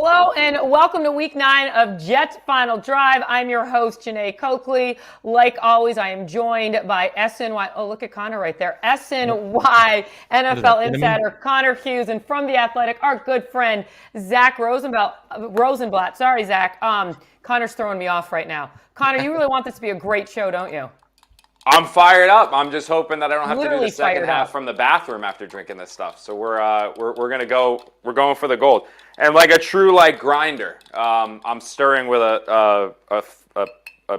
Hello and welcome to week 9 of Jets Final Drive. I'm your host, Jeane Coakley. Like always, I am joined by SNY. Oh, look at Connor right there. SNY NFL insider Connor Hughes, and from The Athletic, our good friend Zack Rosenblatt. Sorry, Zack. Connor's throwing me off right now. Connor, you really want this to be a great show, don't you? I'm fired up. I'm just hoping that I don't have Literally to do the second half from the bathroom after drinking this stuff. So we're going for the gold. And like a true grinder, I'm stirring with a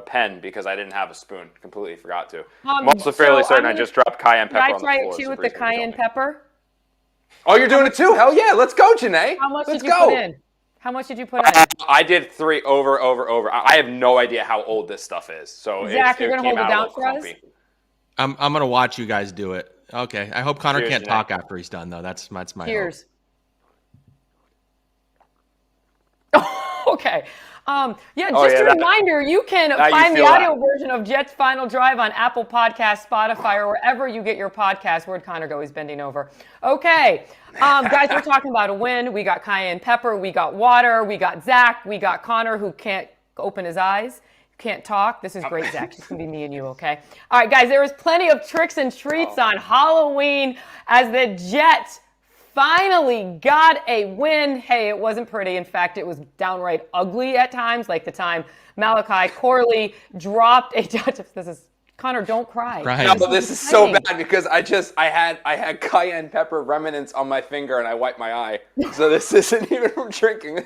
pen because I didn't have a spoon. Completely forgot to. I'm also fairly certain I just dropped cayenne pepper on the floor. Can I try it too with the cayenne pepper? Oh, you're doing it too? Hell yeah! Let's go, Jeane. How much did you put in? How much did you put in? I did 3 over. I have no idea how old this stuff is. So Zack, you're going to hold it down for us? I'm going to watch you guys do it. Okay. I hope Connor can't talk after he's done, though. That's my Cheers. Okay. A reminder, you can find the audio version of Jets Final Drive on Apple Podcasts, Spotify, or wherever you get your podcast. Where'd Connor go? He's bending over. Okay. Guys, we're talking about a win. We got cayenne pepper. We got water. We got Zack. We got Connor, who can't open his eyes. Can't talk. This is great, Zack. It's going to be me and you, okay? All right, guys, there was plenty of tricks and treats on Halloween as the Jets finally got a win. Hey, it wasn't pretty. In fact, it was downright ugly at times, like the time Malachi Corley dropped a touch. Connor, don't cry. No, but this is so bad because I had cayenne pepper remnants on my finger and I wiped my eye. So this isn't even from drinking.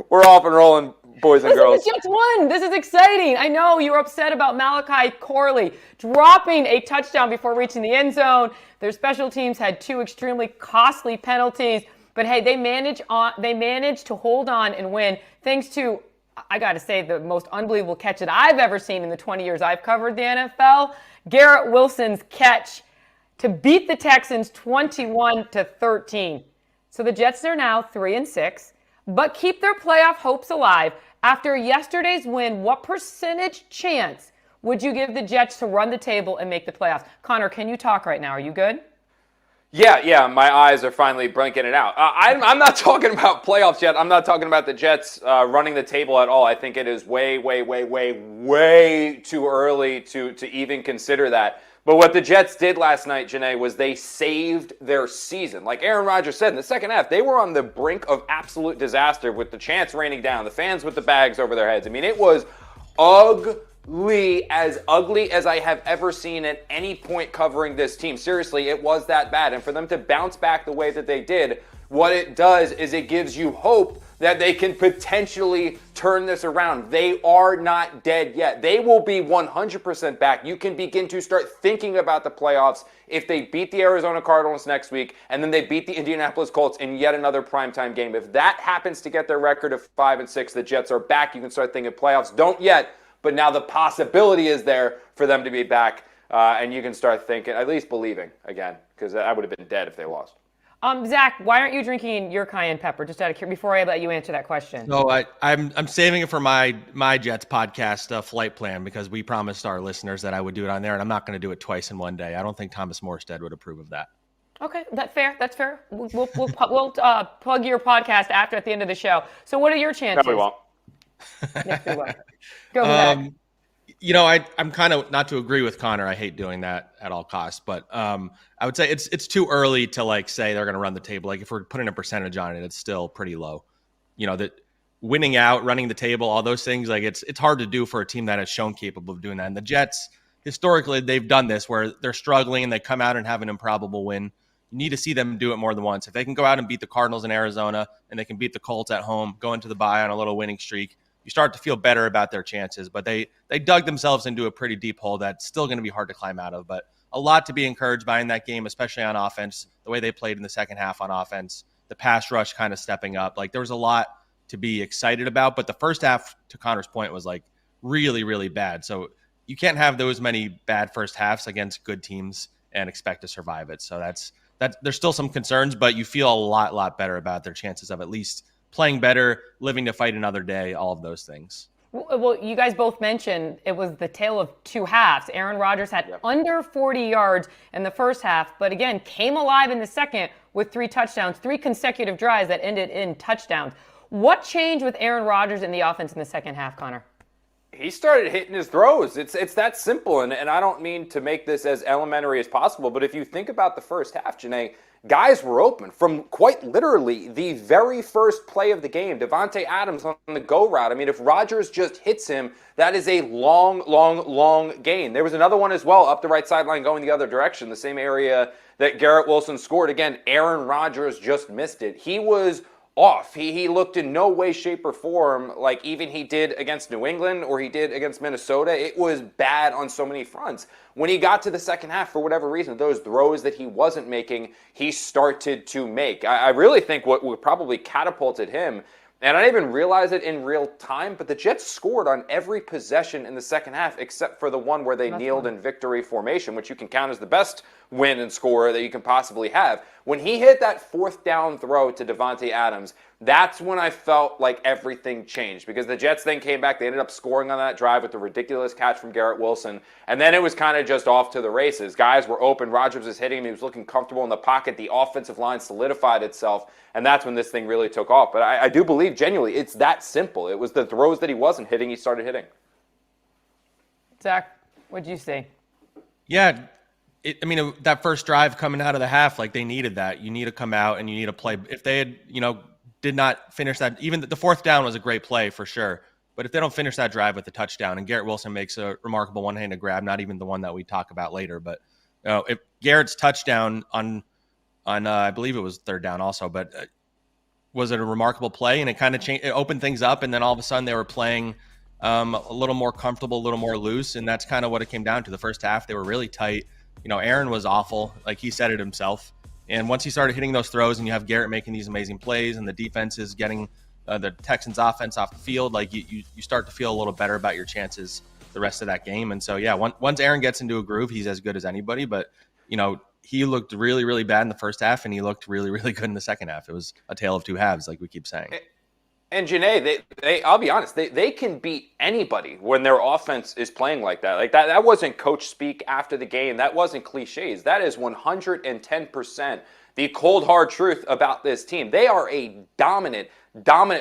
We're off and rolling, boys and girls. The Jets won. This is exciting. I know you were upset about Malachi Corley dropping a touchdown before reaching the end zone. Their special teams had 2 extremely costly penalties, but hey, they managed to hold on and win thanks to, I got to say, the most unbelievable catch that I've ever seen in the 20 years I've covered the NFL. Garrett Wilson's catch to beat the Texans 21-13. So the Jets are now 3-6, but keep their playoff hopes alive. After yesterday's win, what percentage chance would you give the Jets to run the table and make the playoffs? Connor, can you talk right now? Are you good? Yeah, my eyes are finally blinking it out. I'm not talking about playoffs yet. I'm not talking about the Jets running the table at all. I think it is way too early to even consider that. But what the Jets did last night, Jeane, was they saved their season. Like Aaron Rodgers said in the second half, they were on the brink of absolute disaster with the chants raining down, the fans with the bags over their heads. I mean, it was ugly as I have ever seen at any point covering this team. Seriously, it was that bad. And for them to bounce back the way that they did, what it does is it gives you hope that they can potentially turn this around. They are not dead yet. They will be 100% back. You can begin to start thinking about the playoffs if they beat the Arizona Cardinals next week and then they beat the Indianapolis Colts in yet another primetime game. If that happens to get their record of 5-6, the Jets are back. You can start thinking playoffs. Don't yet, but now the possibility is there for them to be back, and you can start thinking, at least believing again, because I would have been dead if they lost. Zack, why aren't you drinking your cayenne pepper? Just out of curiosity, before I let you answer that question. No, I'm saving it for my Jets podcast flight plan because we promised our listeners that I would do it on there, and I'm not going to do it twice in one day. I don't think Thomas Morstead would approve of that. Okay, that's fair. We'll plug your podcast at the end of the show. So what are your chances? No, we won't. Yes, we will. Go ahead. I'm kind of not to agree with Connor. I hate doing that at all costs, but I would say it's too early to say they're going to run the table. Like if we're putting a percentage on it, it's still pretty low. That winning out, running the table, all those things, it's hard to do for a team that has shown capable of doing that. And the Jets, historically, they've done this where they're struggling and they come out and have an improbable win. You need to see them do it more than once. If they can go out and beat the Cardinals in Arizona and they can beat the Colts at home, go into the bye on a little winning streak, you start to feel better about their chances. But they dug themselves into a pretty deep hole that's still going to be hard to climb out of. But a lot to be encouraged by in that game, especially on offense, the way they played in the second half on offense, the pass rush kind of stepping up. There was a lot to be excited about. But the first half, to Connor's point, was really, really bad. So you can't have those many bad first halves against good teams and expect to survive it. So that's there's still some concerns, but you feel a lot better about their chances of at least playing better, living to fight another day, all of those things. Well, you guys both mentioned it was the tale of two halves. Aaron Rodgers had under 40 yards in the first half, but again, came alive in the second with 3 touchdowns, 3 consecutive drives that ended in touchdowns. What changed with Aaron Rodgers in the offense in the second half, Connor? He started hitting his throws. It's that simple, and I don't mean to make this as elementary as possible, but if you think about the first half, Jeane, guys were open from quite literally the very first play of the game. Davante Adams on the go route. I mean, if Rodgers just hits him, that is a long, long, long gain. There was another one as well up the right sideline going the other direction, the same area that Garrett Wilson scored. Again, Aaron Rodgers just missed it. He was off. He looked in no way, shape, or form like even he did against New England or he did against Minnesota. It was bad on so many fronts. When he got to the second half, for whatever reason, those throws that he wasn't making, he started to make. I really think what probably catapulted him, and I didn't even realize it in real time, but the Jets scored on every possession in the second half except for the one where they kneeled in victory formation, which you can count as the best win and score that you can possibly have. When he hit that fourth down throw to Davante Adams, that's when I felt like everything changed, because the Jets then came back. They ended up scoring on that drive with the ridiculous catch from Garrett Wilson, and then it was kind of just off to the races. Guys were open. Rodgers was hitting him. He was looking comfortable in the pocket. The offensive line solidified itself, and that's when this thing really took off. But I do believe, genuinely, it's that simple. It was the throws that he wasn't hitting, he started hitting. Zack, what'd you say? Yeah, that first drive coming out of the half, like they needed that. You need to come out and you need to play. If they had, did not finish that, even the fourth down was a great play for sure. But if they don't finish that drive with the touchdown, and Garrett Wilson makes a remarkable one-handed grab, not even the one that we talk about later, but if Garrett's touchdown on I believe it was third down also, but was it a remarkable play? And it kind of changed, it opened things up, and then all of a sudden they were playing a little more comfortable, a little more loose, and that's kind of what it came down to. The first half, they were really tight. Aaron was awful, like he said it himself. And once he started hitting those throws and you have Garrett making these amazing plays and the defense is getting the Texans offense off the field, like you start to feel a little better about your chances the rest of that game. And so, yeah, once Aaron gets into a groove, he's as good as anybody. But, he looked really, really bad in the first half and he looked really, really good in the second half. It was a tale of two halves, like we keep saying. And Jeane, they I'll be honest, they can beat anybody when their offense is playing like that. Like that wasn't coach speak after the game. That wasn't cliches. That is 110% the cold, hard truth about this team. They are a dominant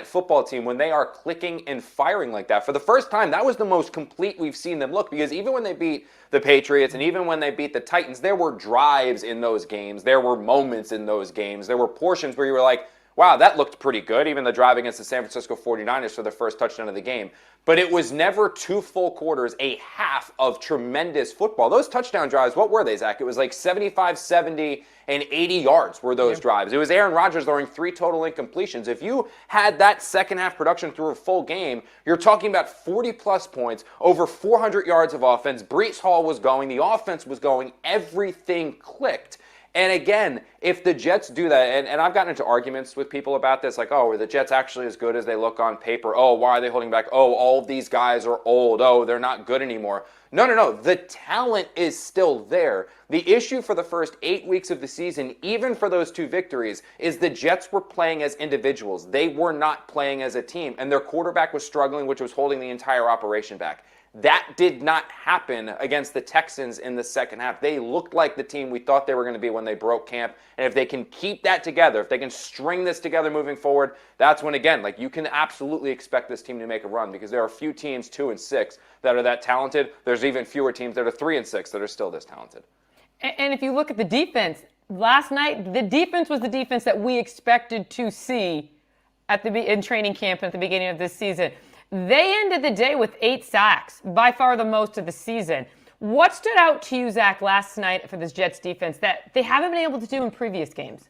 football team when they are clicking and firing like that. For the first time, that was the most complete we've seen them look, because even when they beat the Patriots and even when they beat the Titans, there were drives in those games. There were moments in those games. There were portions where you were like, wow, that looked pretty good, even the drive against the San Francisco 49ers for the first touchdown of the game. But it was never 2 full quarters, a half of tremendous football. Those touchdown drives, what were they, Zach? It was like 75, 70, and 80 yards were those drives. It was Aaron Rodgers throwing 3 total incompletions. If you had that second half production through a full game, you're talking about 40-plus points, over 400 yards of offense. Breece Hall was going. The offense was going. Everything clicked. And again, if the Jets do that, and I've gotten into arguments with people about this, like, oh, are the Jets actually as good as they look on paper? Oh, why are they holding back? Oh, all of these guys are old. Oh, they're not good anymore. No. The talent is still there. The issue for the first 8 weeks of the season, even for those 2 victories, is the Jets were playing as individuals. They were not playing as a team, and their quarterback was struggling, which was holding the entire operation back. That did not happen against the Texans in the second half. They looked like the team we thought they were going to be when they broke camp. And if they can keep that together, if they can string this together moving forward, that's when, again, like you can absolutely expect this team to make a run, because there are a few teams 2-6 that are that talented. There's even fewer teams that are 3-6 that are still this talented. And if you look at the defense, last night, the defense was the defense that we expected to see in training camp at the beginning of this season. They ended the day with 8 sacks, by far the most of the season. What stood out to you, Zach, last night for this Jets defense that they haven't been able to do in previous games?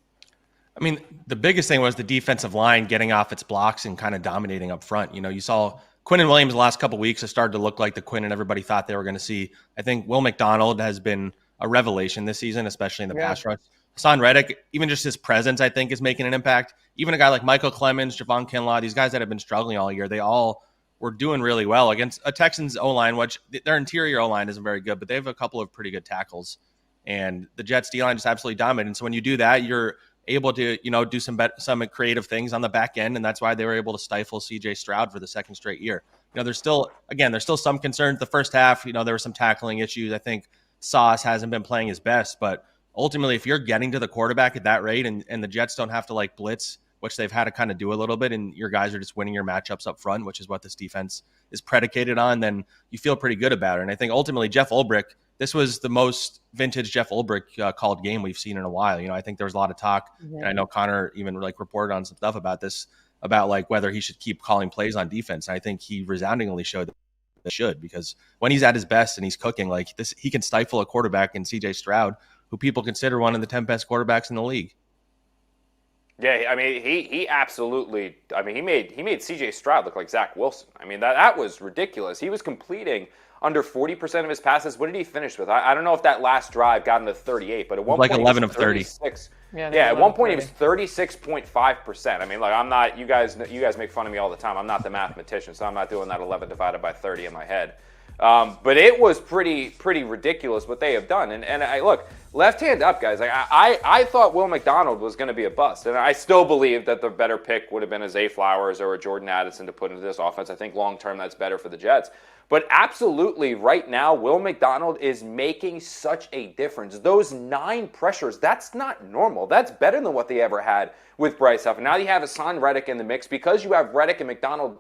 I mean, the biggest thing was the defensive line getting off its blocks and kind of dominating up front. You saw Quinnen Williams the last couple of weeks has started to look like the Quinnen everybody thought they were going to see. I think Will McDonald has been a revelation this season, especially in the pass rush. Hassan Reddick, even just his presence, I think, is making an impact. Even a guy like Michael Clemens, Javon Kinlaw, these guys that have been struggling all year, they all were doing really well against a Texans O-line, which their interior O-line isn't very good, but they have a couple of pretty good tackles. And the Jets D-line just absolutely dominated. And so when you do that, you're able to, do some creative things on the back end, and that's why they were able to stifle C.J. Stroud for the second straight year. There's still some concerns. The first half, there were some tackling issues. I think Sauce hasn't been playing his best, but ultimately, if you're getting to the quarterback at that rate and the Jets don't have to blitz which they've had to kind of do a little bit, and your guys are just winning your matchups up front, which is what this defense is predicated on, then you feel pretty good about it. And I think ultimately Jeff Ulbrich, this was the most vintage Jeff Ulbrich called game we've seen in a while. I think there was a lot of talk, and I know Connor even reported on some stuff about this, about whether he should keep calling plays on defense. And I think he resoundingly showed that he should, because when he's at his best and he's cooking like this, he can stifle a quarterback in CJ Stroud, who people consider one of the 10 best quarterbacks in the league. Yeah, he absolutely. He made CJ Stroud look like Zack Wilson. That was ridiculous. He was completing under 40% of his passes. What did he finish with? I don't know if that last drive got him to 38, but at one point 11 he was of 30. 36. Yeah, at one point he was 36.5%. I'm not. You guys make fun of me all the time. I'm not the mathematician, so I'm not doing that 11 divided by 30 in my head. But it was pretty ridiculous what they have done. And I look, left hand up, guys. I thought Will McDonald was going to be a bust, and I still believe that the better pick would have been a Zay Flowers or a Jordan Addison to put into this offense. I think long term that's better for the Jets. But absolutely, right now, Will McDonald is making such a difference. Those 9 pressures, that's not normal. That's better than what they ever had with Bryce Huff. And now you have Hassan Reddick in the mix. Because you have Reddick and McDonald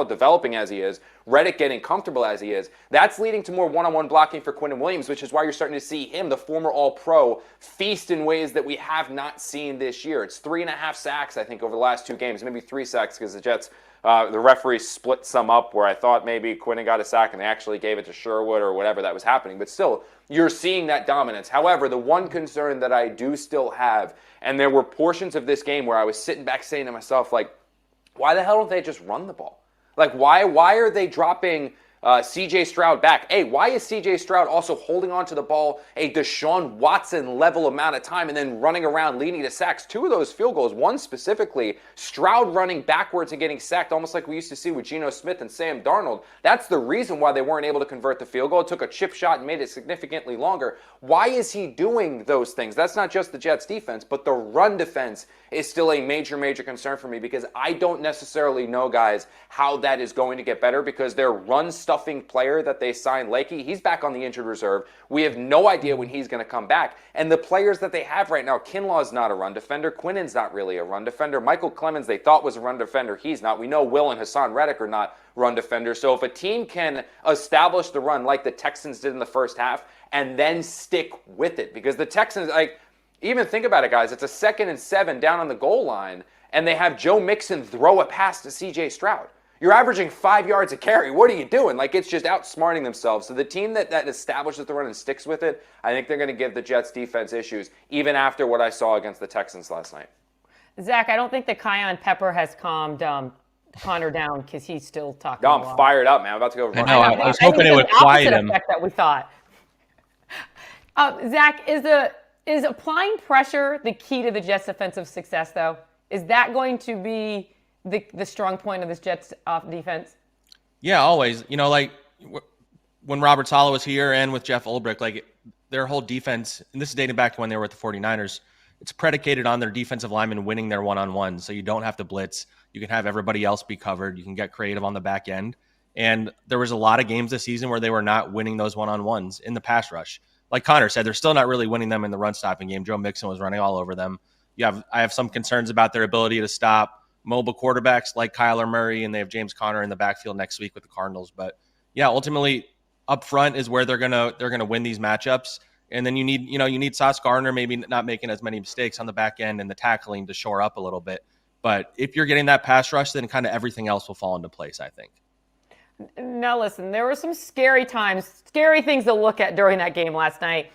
developing as he is, Reddick getting comfortable as he is, that's leading to more one-on-one blocking for Quinnen Williams, which is why you're starting to see him, the former All-Pro, feast in ways that we have not seen this year. It's 3.5 sacks, I think, over the last 2 games, maybe 3 sacks because the Jets the referee split some up where I thought maybe Quinnen got a sack and they actually gave it to Sherwood or whatever that was happening. But still, you're seeing that dominance. However, the one concern that I do still have, and there were portions of this game where I was sitting back saying to myself, why the hell don't they just run the ball? Why are they dropping C.J. Stroud back? Why is C.J. Stroud also holding on to the ball a Deshaun Watson level amount of time and then running around leading to sacks? 2 of those field goals, one specifically, Stroud running backwards and getting sacked almost like we used to see with Geno Smith and Sam Darnold. That's the reason why they weren't able to convert the field goal. It took a chip shot and made it significantly longer. Why is he doing those things? That's not just the Jets defense, but the run defense is still a major concern for me, because I don't necessarily know, guys, how that is going to get better, because their run-stuffing player that they signed, Lakey, he's back on the injured reserve. We have no idea when he's going to come back. And the players that they have right now, Kinlaw's not a run defender. Quinnen's not really a run defender. Michael Clemens, they thought was a run defender. He's not. We know Will and Hassan Reddick are not run defenders. So if a team can establish the run like the Texans did in the first half and then stick with it, because the Texans, even think about it, guys, it's a 2nd and 7 down on the goal line, and they have Joe Mixon throw a pass to C.J. Stroud. You're averaging 5 yards a carry. What are you doing? It's just outsmarting themselves. So the team that establishes the run and sticks with it, I think they're going to give the Jets defense issues, even after what I saw against the Texans last night. Zach, I don't think the Cayenne pepper has calmed Connor down, because he's still talking. No, I'm fired up, man. I'm about to go. I was hoping it would quiet him. Effect that we thought. Zach, is applying pressure the key to the Jets' offensive success, though? Is that going to be the strong point of this Jets defense? Yeah, always. When Robert Saleh was here and with Jeff Ulbrich, their whole defense, and this is dating back to when they were at the 49ers, it's predicated on their defensive linemen winning their one-on-ones. So you don't have to blitz. You can have everybody else be covered. You can get creative on the back end. And there was a lot of games this season where they were not winning those one-on-ones in the pass rush. Like Connor said, they're still not really winning them in the run-stopping game. Joe Mixon was running all over them. I have some concerns about their ability to stop mobile quarterbacks like Kyler Murray, and they have James Conner in the backfield next week with the Cardinals. But yeah, ultimately up front is where they're gonna win these matchups. And then you need Sauce Gardner maybe not making as many mistakes on the back end and the tackling to shore up a little bit. But if you're getting that pass rush, then kind of everything else will fall into place, I think. Now listen, there were some scary things to look at during that game last night,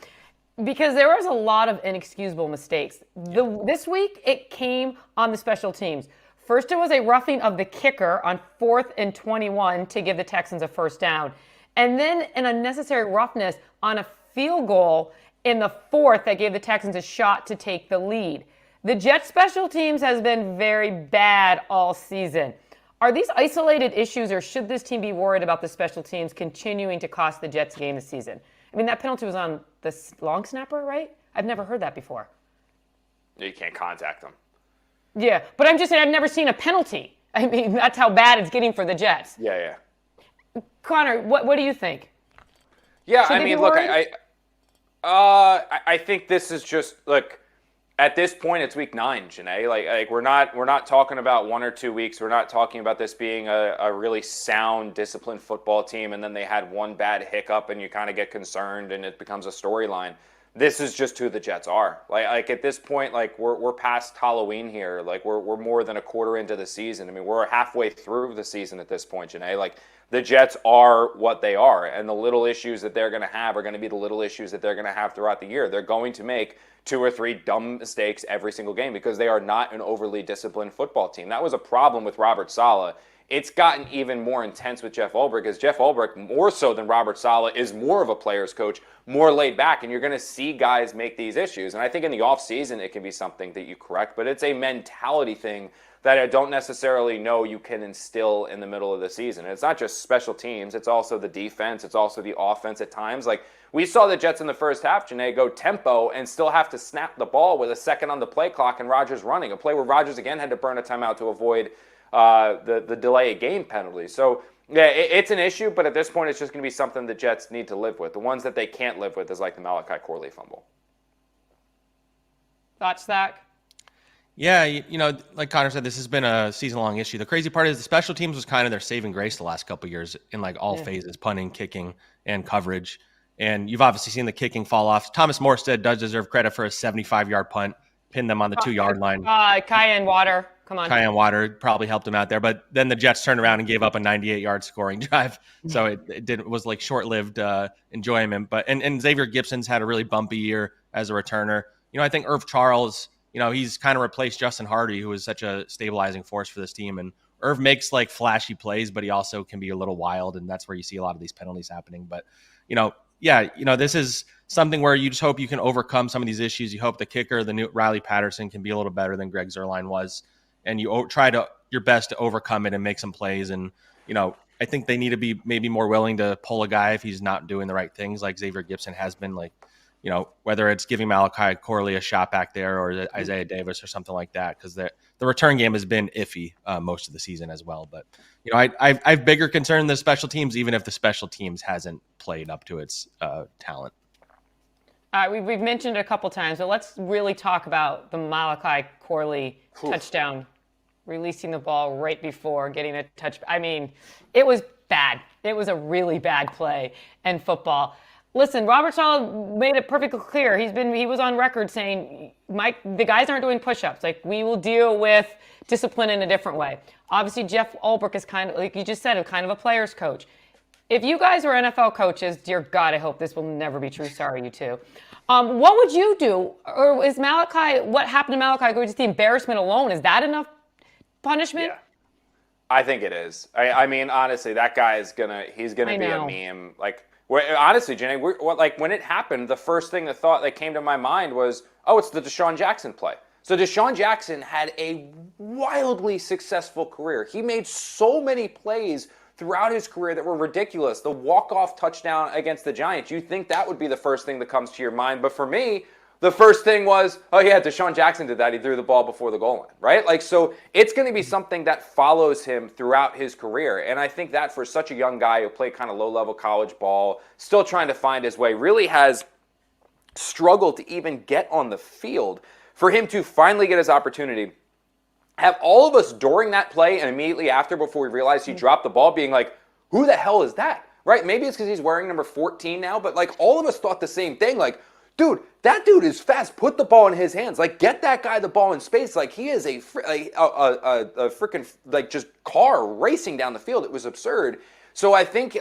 because there was a lot of inexcusable mistakes. This week, it came on the special teams. First, it was a roughing of the kicker on 4th and 21 to give the Texans a first down. And then an unnecessary roughness on a field goal in the 4th that gave the Texans a shot to take the lead. The Jets special teams has been very bad all season. Are these isolated issues, or should this team be worried about the special teams continuing to cost the Jets game this season? That penalty was on the long snapper, right? I've never heard that before. You can't contact them. Yeah, but I'm just saying I've never seen a penalty. That's how bad it's getting for the Jets. Yeah. Connor, what do you think? Yeah, look, I think this is just, At this point, it's week 9, Janae. Like we're not talking about 1 or 2 weeks. We're not talking about this being a really sound, disciplined football team, and then they had one bad hiccup, and you kind of get concerned, and it becomes a storyline. This is just who the Jets are. Like at this point, like we're past Halloween here. Like we're more than a quarter into the season. I mean, we're halfway through the season at this point, Janae. Like the Jets are what they are, and the little issues that they're going to have are going to be the little issues that they're going to have throughout the year. They're going to make 2 or 3 dumb mistakes every single game because they are not an overly disciplined football team. That was a problem with Robert Saleh. It's gotten even more intense with Jeff Ulbrich, because Jeff Ulbrich, more so than Robert Saleh, is more of a player's coach, more laid back, and you're going to see guys make these issues. And I think in the offseason it can be something that you correct, but it's a mentality thing that I don't necessarily know you can instill in the middle of the season. And it's not just special teams, it's also the defense, it's also the offense at times. Like we saw the Jets in the first half, Janae, go tempo and still have to snap the ball with a second on the play clock and Rodgers running. A play where Rodgers again had to burn a timeout to avoid the delay of game penalty. So yeah, it's an issue, but at this point it's just going to be something the Jets need to live with. The ones that they can't live with is like the Malachi Corley fumble. Thoughts, Zack? Yeah, you know, like Connor said, this has been a season-long issue. The crazy part is the special teams was kind of their saving grace the last couple of years in like all phases, punting, kicking, and coverage. And you've obviously seen the kicking fall off. Thomas Morstead does deserve credit for a 75-yard punt, pinned them on the 2-yard line. Cayenne Water, come on. Cayenne Water probably helped him out there. But then the Jets turned around and gave up a 98-yard scoring drive. So it was like short-lived enjoyment. But and Xavier Gibson's had a really bumpy year as a returner. You know, I think Irv Charles, you know, he's kind of replaced Justin Hardy, who was such a stabilizing force for this team. And Irv makes like flashy plays, but he also can be a little wild. And that's where you see a lot of these penalties happening. But, you know, yeah, you know, this is something where you just hope you can overcome some of these issues. You hope the kicker, the new Riley Patterson, can be a little better than Greg Zuerlein was. And you try to your best to overcome it and make some plays. And, you know, I think they need to be maybe more willing to pull a guy if he's not doing the right things, like Xavier Gibson has been, like, you know, whether it's giving Malachi Corley a shot back there or Isaiah Davis or something like that, because the return game has been iffy most of the season as well. But, you know, I've bigger concern than special teams, even if the special teams hasn't played up to its talent. We've mentioned it a couple times, but let's really talk about the Malachi Corley touchdown, releasing the ball right before getting a touch. I mean, it was bad. It was a really bad play in football. Listen, Robert Saleh made it perfectly clear. He was on record saying, Mike, the guys aren't doing push-ups. Like, we will deal with discipline in a different way. Obviously, Jeff Ulbrich is kind of, like you just said, kind of a player's coach. If you guys are NFL coaches, dear God, I hope this will never be true. Sorry, you two. What would you do? Or is Malachi, what happened to Malachi, just the embarrassment alone, is that enough punishment? Yeah. I think it is. I mean, honestly, that guy is he's gonna be a meme. Like, honestly, Jenny, like when it happened, the first thing that came to my mind was, oh, it's the Deshaun Jackson play. So Deshaun Jackson had a wildly successful career. He made so many plays throughout his career that were ridiculous. The walk-off touchdown against the Giants, you'd think that would be the first thing that comes to your mind. But for me, the first thing was, oh yeah, Deshaun Jackson did that. He threw the ball before the goal line, right? Like, so it's going to be something that follows him throughout his career. And I think that for such a young guy who played kind of low-level college ball, still trying to find his way, really has struggled to even get on the field. For him to finally get his opportunity, have all of us during that play and immediately after, before we realized he dropped the ball, being like, who the hell is that? Right? Maybe it's because he's wearing number 14 now, but like all of us thought the same thing. Like, dude, that dude is fast. Put the ball in his hands. Like, get that guy the ball in space. Like, he is a freaking, like, just car racing down the field. It was absurd. So I think,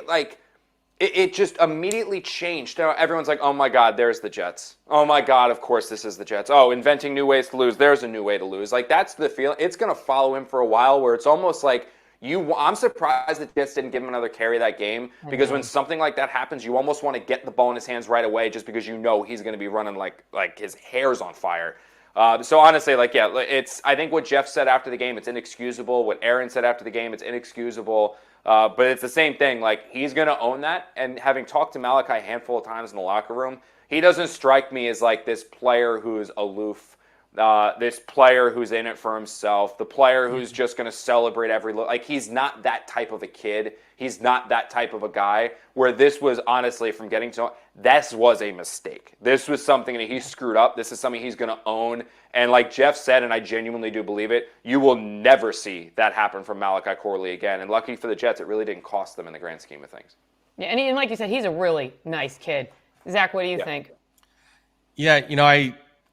it just immediately changed. Now everyone's like, oh, my God, there's the Jets. Oh, my God, of course this is the Jets. Oh, inventing new ways to lose. There's a new way to lose. Like, that's the feeling. It's going to follow him for a while, where it's almost like, I'm surprised that Jets didn't give him another carry that game, because when something like that happens, you almost want to get the ball in his hands right away, just because you know he's going to be running like his hair's on fire. So honestly, I think what Jeff said after the game, it's inexcusable. What Aaron said after the game, it's inexcusable. But it's the same thing. Like, he's going to own that. And having talked to Malachi a handful of times in the locker room, he doesn't strike me as like this player who's aloof, this player who's in it for himself, the player who's just going to celebrate every look. Like, he's not that type of a kid. He's not that type of a guy, where this was, honestly, from getting to know, this was a mistake. This was something that he screwed up. This is something he's going to own. And like Jeff said, and I genuinely do believe it, you will never see that happen from Malachi Corley again. And lucky for the Jets, it really didn't cost them in the grand scheme of things. Yeah, and like you said, he's a really nice kid. Zach, what do you think? Yeah,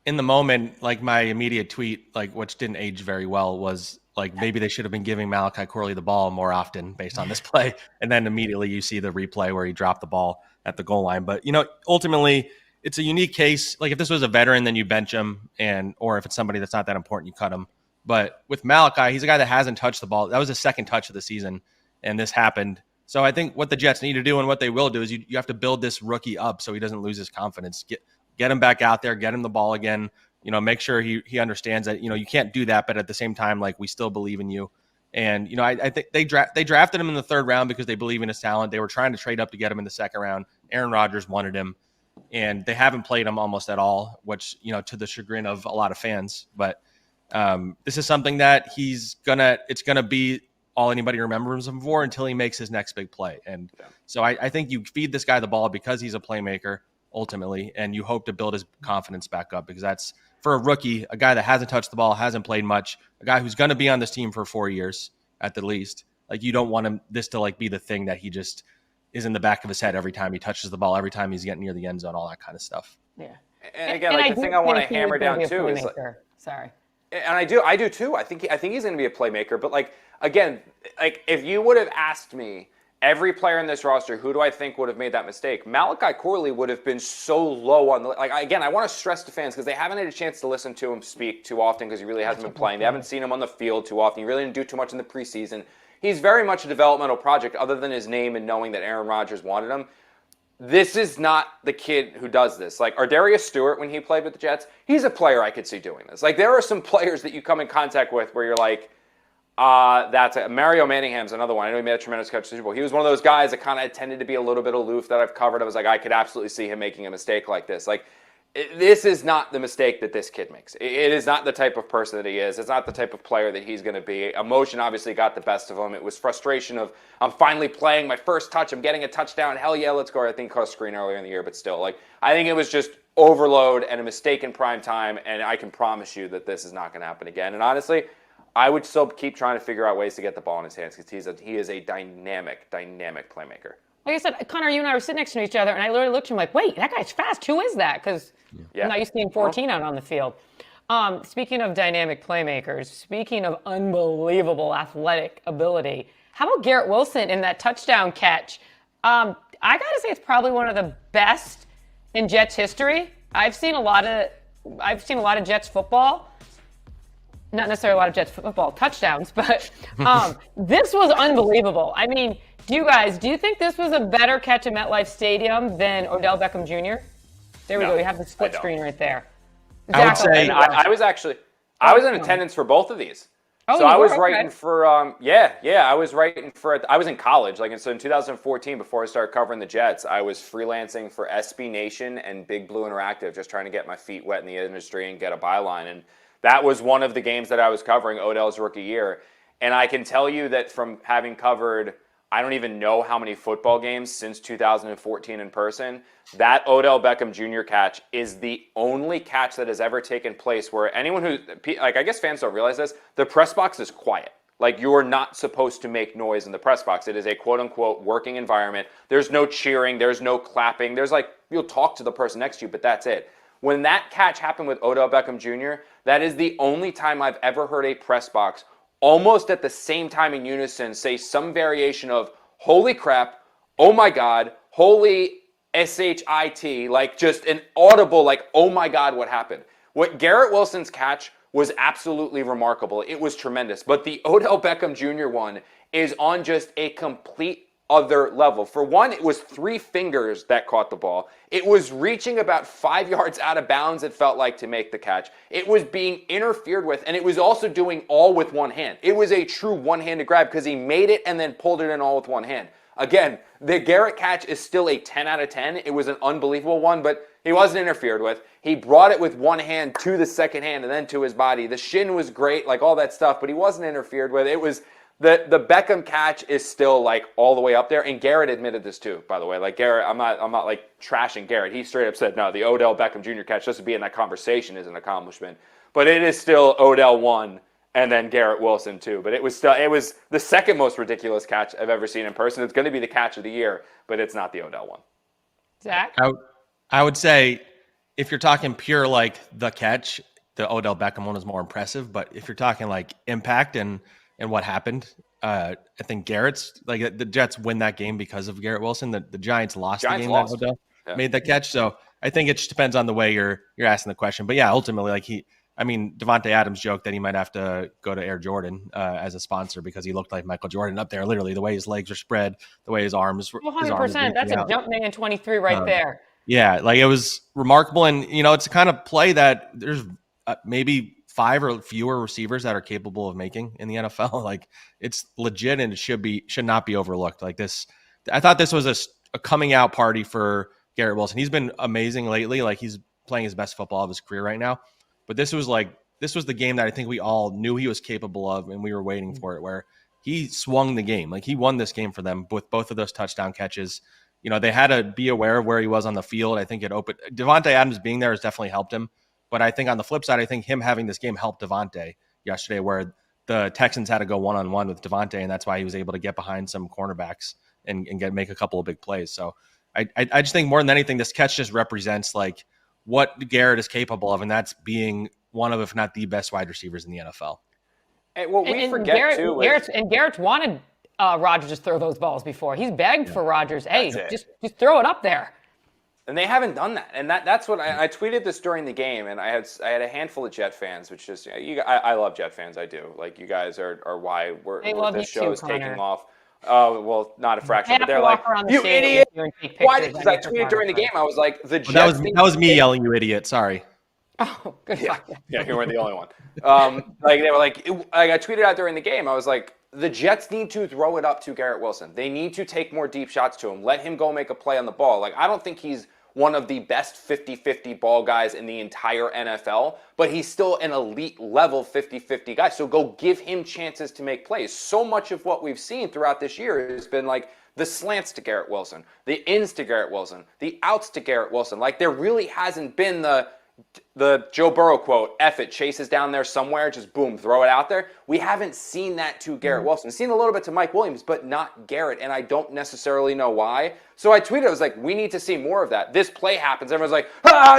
in the moment, like, my immediate tweet, like, which didn't age very well, was like, maybe they should have been giving Malachi Corley the ball more often based on this play. And then immediately you see the replay where he dropped the ball at the goal line. But, ultimately, it's a unique case. Like, if this was a veteran, then you bench him, or if it's somebody that's not that important, you cut him. But with Malachi, he's a guy that hasn't touched the ball. That was his second touch of the season, and this happened. So I think what the Jets need to do, and what they will do, is you have to build this rookie up so he doesn't lose his confidence. Get him back out there, get him the ball again. Make sure he understands that, you can't do that, but at the same time, like, we still believe in you. And, I think they drafted him in the third round because they believe in his talent. They were trying to trade up to get him in the second round. Aaron Rodgers wanted him, and they haven't played him almost at all, which, to the chagrin of a lot of fans. But this is something that it's going to be all anybody remembers him for until he makes his next big play. And so I think you feed this guy the ball because he's a playmaker ultimately, and you hope to build his confidence back up, because that's, for a rookie, a guy that hasn't touched the ball, hasn't played much, a guy who's going to be on this team for 4 years at the least. Like, you don't want this to be the thing that he just is in the back of his head every time he touches the ball, every time he's getting near the end zone, all that kind of stuff. Yeah. And again, the thing I want to hammer down too is, sorry. And I do too. I think he's going to be a playmaker. But again, if you would have asked me, every player in this roster, who do I think would have made that mistake? Malachi Corley would have been so low on the. Again, I want to stress to fans, because they haven't had a chance to listen to him speak too often, because he really hasn't been playing. They haven't seen him on the field too often. He really didn't do too much in the preseason. He's very much a developmental project, other than his name and knowing that Aaron Rodgers wanted him. This is not the kid who does this. Like, Ardarius Stewart, when he played with the Jets, he's a player I could see doing this. Like, there are some players that you come in contact with where you're like, Mario Manningham's another one. I know he made a tremendous catch in the Super Bowl. He was one of those guys that kind of tended to be a little bit aloof that I've covered. I was like, I could absolutely see him making a mistake like this. This is not the mistake that this kid makes. It is not the type of person that he is. It's not the type of player that he's going to be. Emotion obviously got the best of him. It was frustration of, I'm finally playing my first touch. I'm getting a touchdown. Hell yeah, let's go. I think caught a screen earlier in the year, but still. I think it was just overload and a mistake in prime time, and I can promise you that this is not going to happen again. And honestly, I would still keep trying to figure out ways to get the ball in his hands, because he is a dynamic playmaker. Like I said, Connor, you and I were sitting next to each other, and I literally looked at him like, wait, that guy's fast. Who is that? Because I'm not used to seeing 14 out on the field. Speaking of dynamic playmakers, speaking of unbelievable athletic ability, how about Garrett Wilson in that touchdown catch? I got to say, it's probably one of the best in Jets history. I've seen a lot of Jets football. Not necessarily a lot of Jets football touchdowns, but this was unbelievable. I mean, do you think this was a better catch at MetLife Stadium than Odell Beckham Jr.? There we go. You have the split screen right there. I would say I was in attendance for both of these. Oh, so I was okay. writing for I was writing for, I was in college, so in 2014, before I started covering the Jets, I was freelancing for SB Nation and Big Blue Interactive, just trying to get my feet wet in the industry and get a byline. And that was one of the games that I was covering, Odell's rookie year. And I can tell you that from having covered, I don't even know how many football games since 2014 in person, that Odell Beckham Jr. catch is the only catch that has ever taken place where anyone who, I guess fans don't realize this, the press box is quiet. You are not supposed to make noise in the press box. It is a quote-unquote working environment. There's no cheering. There's no clapping. There's you'll talk to the person next to you, but that's it. When that catch happened with Odell Beckham Jr., that is the only time I've ever heard a press box almost at the same time in unison say some variation of, holy crap, oh my God, holy S-H-I-T, just an audible, oh my God, what happened? What Garrett Wilson's catch was absolutely remarkable. It was tremendous. But the Odell Beckham Jr. one is on just a complete other level. For one, it was 3 fingers that caught the ball. It was reaching about 5 yards out of bounds, it felt like, to make the catch. It was being interfered with, and it was also doing all with one hand. It was a true one-handed grab because he made it and then pulled it in all with one hand. Again, the Garrett catch is still a 10 out of 10. It was an unbelievable one, but He wasn't interfered with. He brought it with one hand to the second hand and then to his body. The shin was great, like all that stuff, but he wasn't interfered with. It was the Beckham catch is still like all the way up there. And Garrett admitted this too, by the way. Like Garrett, I'm not like trashing Garrett. He straight up said, no, the Odell Beckham Jr. catch, just to be in that conversation is an accomplishment. But it is still Odell 1 and then Garrett Wilson 2. But it was the second most ridiculous catch I've ever seen in person. It's going to be the catch of the year, but it's not the Odell 1. Zach? I would say if you're talking pure like the catch, the Odell Beckham one is more impressive. But if you're talking like impact and what happened, I think Garrett's like the Jets win that game because of Garrett Wilson. The Giants lost the game that Odell made that catch. So I think it just depends on the way you're asking the question. But yeah, ultimately, like Devontae Adams joked that he might have to go to Air Jordan as a sponsor because he looked like Michael Jordan up there, literally the way his legs are spread, the way his arms. 100%. That's a jump man 23 right there. Yeah, like it was remarkable, and it's a kind of play that there's maybe 5 or fewer receivers that are capable of making in the NFL. Like it's legit, and it should not be overlooked. Like this, I thought this was a coming out party for Garrett Wilson. He's been amazing lately. Like he's playing his best football of his career right now. But this was the game that I think we all knew he was capable of, and we were waiting for it. Where he swung the game, like he won this game for them with both of those touchdown catches. They had to be aware of where he was on the field. I think it opened. Devontae Adams being there has definitely helped him. But I think on the flip side, I think him having this game helped Devontae yesterday, where the Texans had to go one-on-one with Devontae, and that's why he was able to get behind some cornerbacks and make a couple of big plays. So I just think more than anything, this catch just represents like what Garrett is capable of, and that's being one of, if not the best wide receivers in the NFL. And what we forget Garrett's wanted Rodgers to throw those balls before. He's begged for Rodgers. Hey, just throw it up there. And they haven't done that. And that's what I tweeted this during the game, and I had a handful of Jet fans, which is I love Jet fans. I do. Like you guys are why this show is taking off. Oh, well, not a fraction. But they're like, you idiot! Why? Because I tweeted during the game. I was like, the Jets. That was me yelling, "You idiot!" Sorry. Oh, good. Yeah, you weren't the only one. Like they were like I tweeted out during the game. I was like, the Jets need to throw it up to Garrett Wilson. They need to take more deep shots to him. Let him go make a play on the ball. Like I don't think he's one of the best 50-50 ball guys in the entire NFL, but he's still an elite level 50-50 guy. So go give him chances to make plays. So much of what we've seen throughout this year has been like the slants to Garrett Wilson, the ins to Garrett Wilson, the outs to Garrett Wilson. Like there really hasn't been the Joe Burrow quote, F it, Chase is down there somewhere, just boom, throw it out there. We haven't seen that to Garrett Wilson. Seen a little bit to Mike Williams, but not Garrett, and I don't necessarily know why. So I tweeted, I was like, we need to see more of that. This play happens, everyone's like,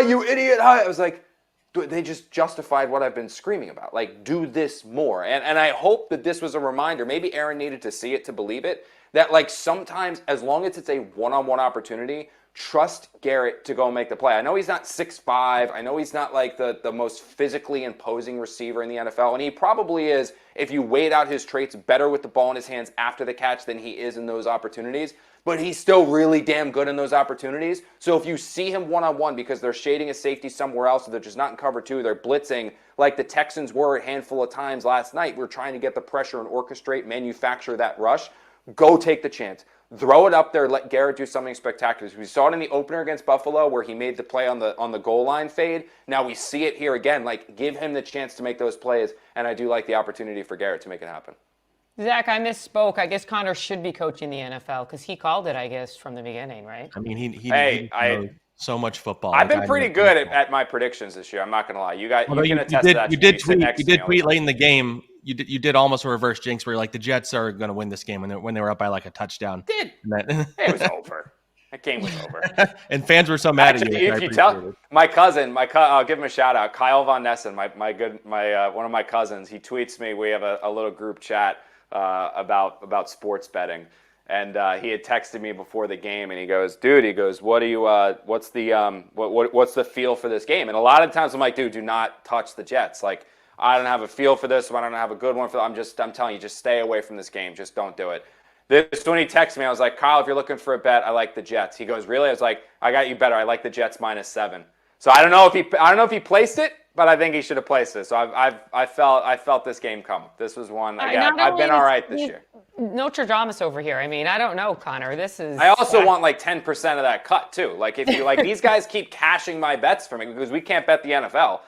you idiot. I was like, they just justified what I've been screaming about. Like, do this more. And I hope that this was a reminder, maybe Aaron needed to see it to believe it, that like sometimes, as long as it's a one-on-one opportunity, trust Garrett to go make the play. I know he's not 6'5". I know he's not like the most physically imposing receiver in the NFL. And he probably is, if you weighed out his traits, better with the ball in his hands after the catch than he is in those opportunities. But he's still really damn good in those opportunities. So if you see him one-on-one because they're shading a safety somewhere else, or they're just not in cover 2, they're blitzing like the Texans were a handful of times last night. We're trying to get the pressure and orchestrate, manufacture that rush. Go take the chance. Throw it up there. Let Garrett do something spectacular. We saw it in the opener against Buffalo where he made the play on the goal line fade. Now we see it here again. Like, give him the chance to make those plays, and I do like the opportunity for Garrett to make it happen. Zach, I misspoke. I guess Connor should be coaching the NFL because he called it, I guess, from the beginning, right? I mean, he knows so much football. I've been pretty good at my predictions this year. I'm not going to lie. You can attest to that. You did tweet late in the game. You did almost a reverse jinx where you're like, the Jets are going to win this game when they were up by like a touchdown. It was over. That game was over. And fans were so mad at you. If you tell my cousin, I'll give him a shout out, Kyle Von Nessen, one of my cousins. He tweets me. We have a little group chat about sports betting, and he had texted me before the game, and he goes, what do you what's the feel for this game? And a lot of times I'm like, dude, do not touch the Jets. Like, I don't have a feel for this. I don't have a good one for that. I'm telling you, just stay away from this game. Just don't do it. This when he texted me, I was like, Kyle, if you're looking for a bet, I like the Jets. He goes, really? I was like, I got you better. I like the Jets -7. So I don't know if he placed it, but I think he should have placed it. So I felt this game come. This was one again. I've been all right this year. Nostradamus over here. I mean, I don't know, Connor. This is. I also want like 10% of that cut too. Like if you like, these guys keep cashing my bets for me because we can't bet the NFL.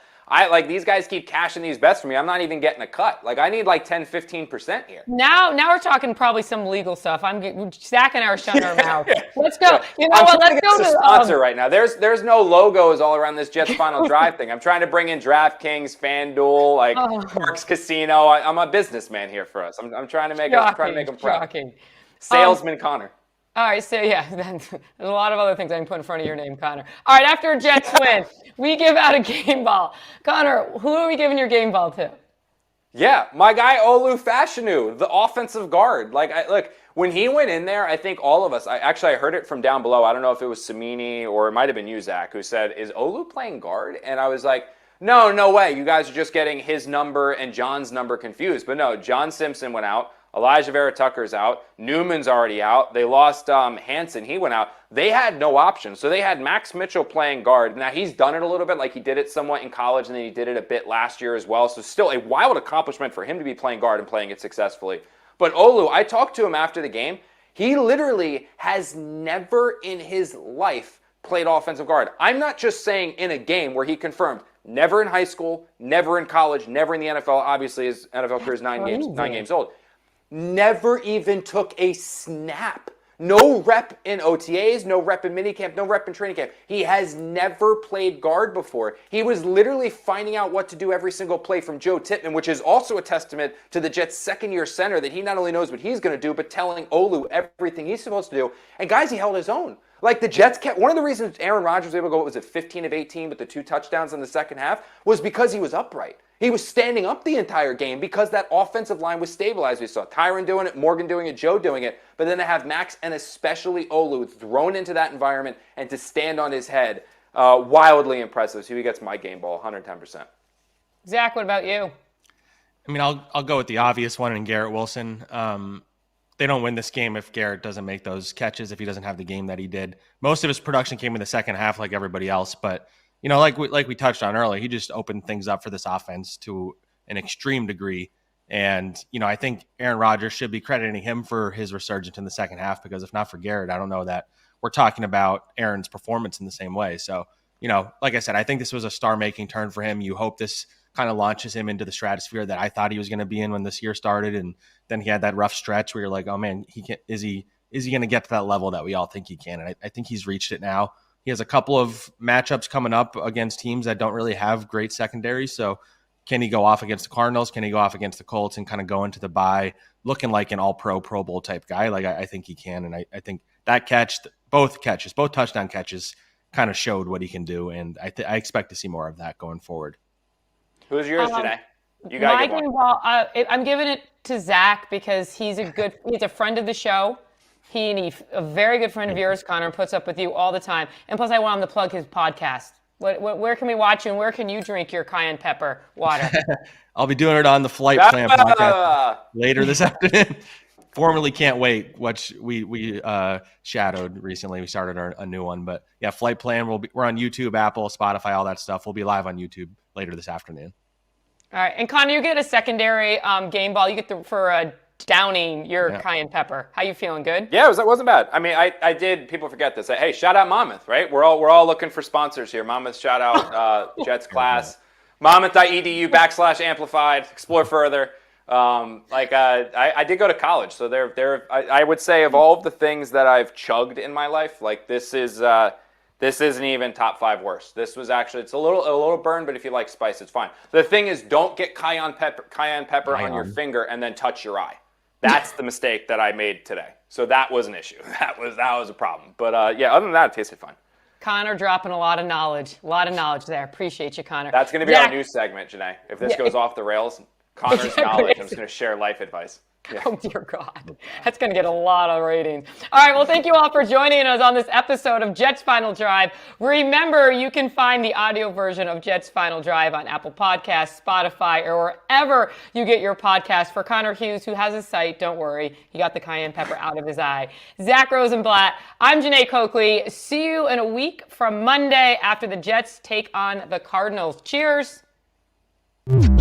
These guys keep cashing these bets for me. I'm not even getting a cut. Like I need like 10, 15% here. Now we're talking probably some legal stuff. Zack and I are shutting our mouths. Let's go. You know what? Let's go to sponsor right now. There's no logos all around this Jets Final Drive thing. I'm trying to bring in DraftKings, FanDuel, Parks Casino. I'm a businessman here for us. I'm trying to make them proud. Shocking. Salesman Connor. All right, so yeah, there's a lot of other things I can put in front of your name, Connor. All right, after a Jets win, we give out a game ball. Connor, who are we giving your game ball to? Yeah, my guy Olu Fashanu, the offensive guard. Look, when he went in there, I think all of us, I heard it from down below. I don't know if it was Samini or it might have been you, Zack, who said, is Olu playing guard? And I was like, no way. You guys are just getting his number and John's number confused. But no, John Simpson went out. Elijah Vera Tucker's out. Newman's already out. They lost Hansen. He went out. They had no options. So they had Max Mitchell playing guard. Now, he's done it a little bit, like he did it somewhat in college, and then he did it a bit last year as well. So still a wild accomplishment for him to be playing guard and playing it successfully. But Olu, I talked to him after the game. He literally has never in his life played offensive guard. I'm not just saying in a game where he confirmed never in high school, never in college, never in the NFL. Obviously, his NFL career is 9 games old. Never even took a snap. No rep in OTAs, no rep in minicamp, no rep in training camp. He has never played guard before. He was literally finding out what to do every single play from Joe Tippmann, which is also a testament to the Jets' second-year center that he not only knows what he's going to do, but telling Olu everything he's supposed to do. And guys, he held his own. Like the Jets kept, one of the reasons Aaron Rodgers was able to go, what was it, 15 of 18 with the 2 touchdowns in the second half was because he was upright. He was standing up the entire game because that offensive line was stabilized. We saw Tyron doing it, Morgan doing it, Joe doing it. But then to have Max and especially Olu thrown into that environment and to stand on his head, wildly impressive. So he gets my game ball, 110%. Zack, what about you? I mean, I'll go with the obvious one in Garrett Wilson. They don't win this game if Garrett doesn't make those catches, if he doesn't have the game that he did. Most of his production came in the second half like everybody else, but you know, like we touched on earlier, he just opened things up for this offense to an extreme degree. And, you know, I think Aaron Rodgers should be crediting him for his resurgence in the second half, because if not for Garrett, I don't know that we're talking about Aaron's performance in the same way. So, you know, like I said, I think this was a star-making turn for him. You hope this kind of launches him into the stratosphere that I thought he was going to be in when this year started. And then he had that rough stretch where you're like, oh man, is he going to get to that level that we all think he can? And I think he's reached it now. He has a couple of matchups coming up against teams that don't really have great secondaries. So can he go off against the Cardinals? Can he go off against the Colts and kind of go into the bye looking like an all-pro, Pro Bowl type guy? Like I think he can. And I think that catch, both touchdown catches kind of showed what he can do. And I expect to see more of that going forward. Who's yours today? You my got game ball, I'm giving it to Zack because he's a friend of the show. He's a very good friend of yours, Connor, puts up with you all the time. And plus, I want him to plug his podcast. Where can we watch you, and where can you drink your cayenne pepper water? I'll be doing it on the Flight Plan podcast later this afternoon. Formerly Can't Wait, which we shadowed recently. We started a new one. But yeah, Flight Plan, we're on YouTube, Apple, Spotify, all that stuff. We'll be live on YouTube later this afternoon. All right. And Connor, you get a secondary game ball. You get for downing your cayenne pepper. How you feeling? Good? Yeah, it wasn't bad. I mean, I did. People forget this. Hey, shout out Monmouth, right? We're all looking for sponsors here. Monmouth, shout out Jets class. Monmouth.edu/amplified. Explore further. I did go to college, so I would say of all of the things that I've chugged in my life, like this isn't even top 5 worst. This was actually, it's a little burn, but if you like spice, it's fine. The thing is, don't get cayenne pepper on your finger and then touch your eye. That's the mistake that I made today. So that was an issue. That was a problem. But yeah, other than that, it tasted fine. Connor dropping a lot of knowledge there. Appreciate you, Connor. That's going to be our new segment, Jeane. If this goes off the rails, Connor's knowledge. I'm just going to share life advice. Yeah. Oh, dear God. That's going to get a lot of ratings. All right, well, thank you all for joining us on this episode of Jets Final Drive. Remember, you can find the audio version of Jets Final Drive on Apple Podcasts, Spotify, or wherever you get your podcast. For Connor Hughes, who has a sight, don't worry. He got the cayenne pepper out of his eye. Zack Rosenblatt, I'm Jeane Coakley. See you in a week from Monday after the Jets take on the Cardinals. Cheers. you.